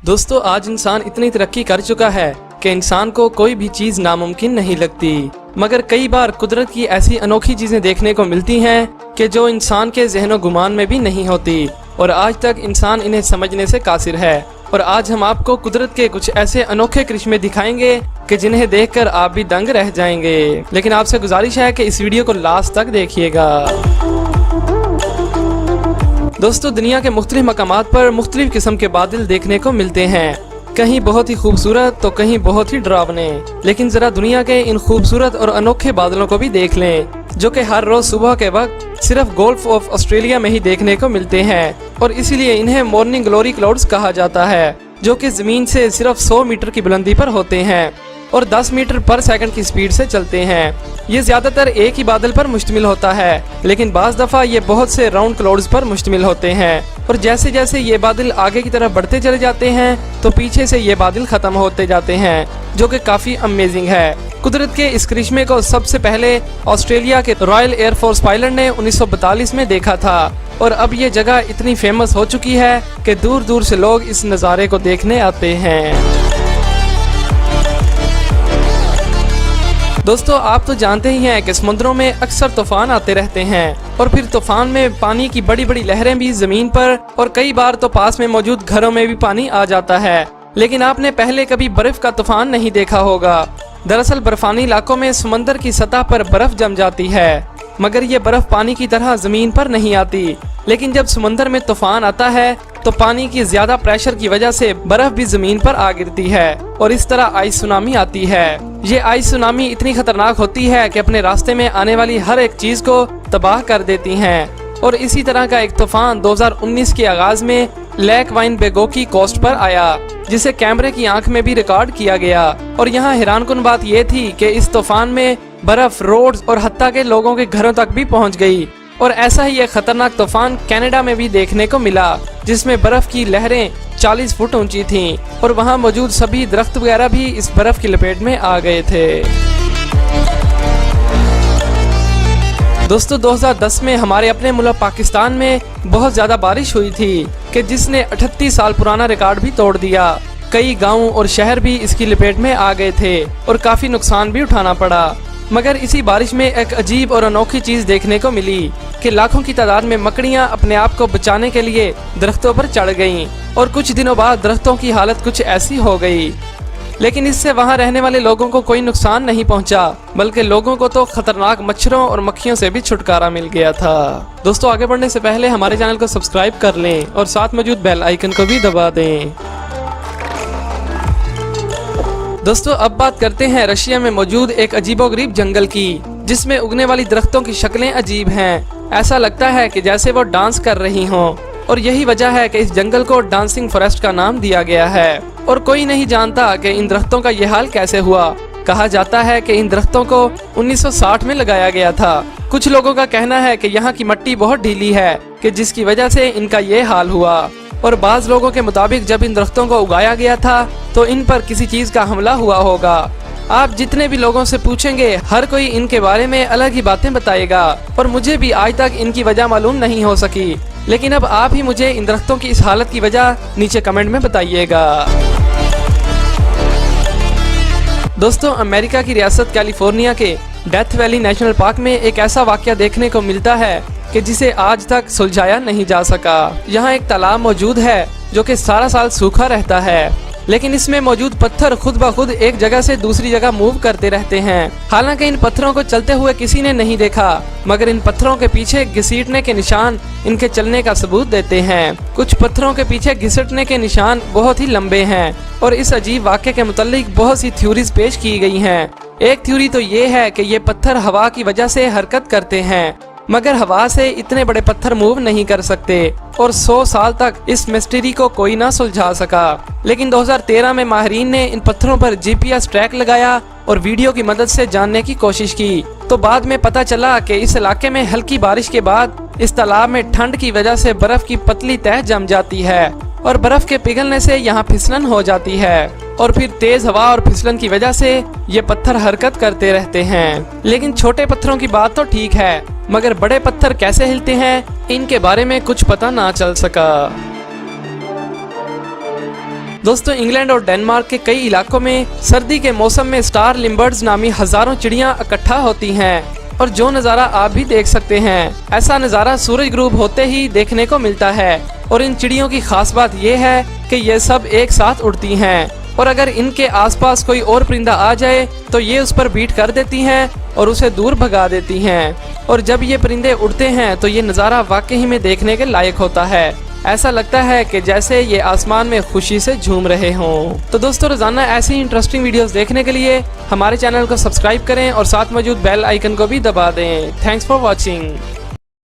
दोस्तों आज इंसान इतनी तरक्की कर चुका है कि इंसान को कोई भी चीज नामुमकिन नहीं लगती, मगर कई बार कुदरत की ऐसी अनोखी चीजें देखने को मिलती हैं कि जो इंसान के ज़हनो गुमान में भी नहीं होती और आज तक इंसान इन्हें समझने से कासिर है। और आज हम आपको कुदरत के कुछ ऐसे अनोखे करिश्मे दिखाएंगे कि जिन्हें देखकर आप भी दंग रह जाएंगे। लेकिन आपसे गुजारिश है कि इस वीडियो को लास्ट तक देखिएगा। दोस्तों दुनिया के मुख्तलिफ मकामात पर मुख्तलिफ किस्म के बादल देखने को मिलते हैं, कहीं बहुत ही खूबसूरत तो कहीं बहुत ही डरावने। लेकिन जरा दुनिया के इन खूबसूरत और अनोखे बादलों को भी देख लें जो कि हर रोज सुबह के वक्त सिर्फ गोल्फ ऑफ ऑस्ट्रेलिया में ही देखने को मिलते हैं और इसीलिए इन्हें मॉर्निंग ग्लोरी क्लाउड्स कहा जाता है, जो कि जमीन से सिर्फ 100 मीटर की बुलंदी पर होते हैं और 10 मीटर पर सेकंड की स्पीड से चलते हैं। ये ज्यादातर एक ही बादल पर मुश्तमिल होता है, लेकिन बाज दफा ये बहुत से राउंड क्लाउड्स पर मुश्तमिल होते हैं और जैसे जैसे ये बादल आगे की तरफ बढ़ते चले जाते हैं तो पीछे से ये बादल खत्म होते जाते हैं, जो कि काफी अमेजिंग है। कुदरत के इस करिश्मे को सबसे पहले ऑस्ट्रेलिया के रॉयल एयरफोर्स पायलट ने 1942 में देखा था और अब ये जगह इतनी फेमस हो चुकी है कि दूर दूर से लोग इस नज़ारे को देखने आते हैं। दोस्तों आप तो जानते ही हैं कि समुद्रों में अक्सर तूफान आते रहते हैं और फिर तूफान में पानी की बड़ी बड़ी लहरें भी जमीन पर और कई बार तो पास में मौजूद घरों में भी पानी आ जाता है। लेकिन आपने पहले कभी बर्फ का तूफान नहीं देखा होगा। दरअसल बर्फानी इलाकों में समंदर की सतह पर बर्फ जम जाती है, मगर ये बर्फ पानी की तरह जमीन पर नहीं आती। लेकिन जब समंदर में तूफान आता है तो पानी की ज्यादा प्रेशर की वजह से बर्फ भी जमीन पर आ गिरती है और इस तरह आइस सुनामी आती है। ये आइस सुनामी इतनी खतरनाक होती है कि अपने रास्ते में आने वाली हर एक चीज को तबाह कर देती हैं। और इसी तरह का एक तूफान 2019 के आगाज में लेक वाइनबेगो की कोस्ट पर आया, जिसे कैमरे की आंख में भी रिकॉर्ड किया गया। और यहाँ हैरानकुन बात यह थी कि इस तूफान में बर्फ रोड और हत्ता के लोगों के घरों तक भी पहुँच गई। और ऐसा ही एक खतरनाक तूफान कनाडा में भी देखने को मिला, जिसमें बर्फ की लहरें 40 फुट ऊंची थीं और वहां मौजूद सभी दरख्त वगैरह भी इस बर्फ की लपेट में आ गए थे। दोस्तों 2010 में हमारे अपने मुल्क पाकिस्तान में बहुत ज्यादा बारिश हुई थी कि जिसने 38 साल पुराना रिकॉर्ड भी तोड़ दिया। कई गाँव और शहर भी इसकी लपेट में आ गए थे और काफी नुकसान भी उठाना पड़ा। मगर इसी बारिश में एक अजीब और अनोखी चीज देखने को मिली कि लाखों की तादाद में मकड़ियां अपने आप को बचाने के लिए दरख्तों पर चढ़ गईं और कुछ दिनों बाद दरख्तों की हालत कुछ ऐसी हो गई। लेकिन इससे वहां रहने वाले लोगों को कोई नुकसान नहीं पहुंचा, बल्कि लोगों को तो खतरनाक मच्छरों और मक्खियों से भी छुटकारा मिल गया था। दोस्तों आगे बढ़ने से पहले हमारे चैनल को सब्सक्राइब कर लें और साथ मौजूद बेल आइकन को भी दबा दें। दोस्तों अब बात करते हैं रशिया में मौजूद एक अजीबोगरीब जंगल की, जिसमें उगने वाली दरख्तों की शक्लें अजीब हैं। ऐसा लगता है कि जैसे वो डांस कर रही हों और यही वजह है कि इस जंगल को डांसिंग फॉरेस्ट का नाम दिया गया है। और कोई नहीं जानता कि इन दरख्तों का ये हाल कैसे हुआ। कहा जाता है कि इन दरख्तों को 1960 में लगाया गया था। कुछ लोगों का कहना है कि यहाँ की मिट्टी बहुत ढीली है कि जिसकी वजह से इनका ये हाल हुआ। और बाज लोगों के मुताबिक जब इन दरख्तों को उगाया गया था तो इन पर किसी चीज का हमला हुआ होगा। आप जितने भी लोगों से पूछेंगे हर कोई इनके बारे में अलग ही बातें बताएगा और मुझे भी आज तक इनकी वजह मालूम नहीं हो सकी। लेकिन अब आप ही मुझे इन दरख्तों की इस हालत की वजह नीचे कमेंट में बताइएगा। दोस्तों अमेरिका की रियासत कैलिफोर्निया के डेथ वैली नेशनल पार्क में एक ऐसा वाकया देखने को मिलता है कि जिसे आज तक सुलझाया नहीं जा सका। यहाँ एक तालाब मौजूद है जो कि सारा साल सूखा रहता है, लेकिन इसमें मौजूद पत्थर खुद ब खुद एक जगह से दूसरी जगह मूव करते रहते हैं। हालांकि इन पत्थरों को चलते हुए किसी ने नहीं देखा, मगर इन पत्थरों के पीछे घसीटने के निशान इनके चलने का सबूत देते हैं। कुछ पत्थरों के पीछे घसीटने के निशान बहुत ही लंबे हैं और इस अजीब वाक़े के मुतालिक बहुत सी थ्योरीज पेश की गई हैं। एक थ्योरी तो ये है कि ये पत्थर हवा की वजह से हरकत करते हैं, मगर हवा से इतने बड़े पत्थर मूव नहीं कर सकते और 100 साल तक इस मिस्ट्री को कोई ना सुलझा सका। लेकिन 2013 में माहिरीन ने इन पत्थरों पर GPS ट्रैक लगाया और वीडियो की मदद से जानने की कोशिश की, तो बाद में पता चला कि इस इलाके में हल्की बारिश के बाद इस तालाब में ठंड की वजह से बर्फ की पतली तह जम जाती है और बर्फ के पिघलने से यहाँ फिसलन हो जाती है और फिर तेज हवा और फिसलन की वजह से ये पत्थर हरकत करते रहते हैं। लेकिन छोटे पत्थरों की बात तो ठीक है, मगर बड़े पत्थर कैसे हिलते हैं इनके बारे में कुछ पता ना चल सका। दोस्तों इंग्लैंड और डेनमार्क के कई इलाकों में सर्दी के मौसम में स्टार लिम्बर्ड्स नामी हजारों चिड़ियां इकट्ठा होती हैं और जो नज़ारा आप भी देख सकते हैं। ऐसा नज़ारा सूरज ग्रूब होते ही देखने को मिलता है और इन चिड़ियों की खास बात यह है कि ये सब एक साथ उड़ती हैं और अगर इनके आसपास कोई और परिंदा आ जाए तो ये उस पर बीट कर देती हैं और उसे दूर भगा देती हैं। और जब ये परिंदे उड़ते हैं तो ये नज़ारा वाकई में देखने के लायक होता है। ऐसा लगता है कि जैसे ये आसमान में खुशी से झूम रहे हों। तो दोस्तों रोजाना ऐसी इंटरेस्टिंग वीडियोस देखने के लिए हमारे चैनल को सब्सक्राइब करें और साथ मौजूद बेल आइकन को भी दबा दें। Thanks for watching.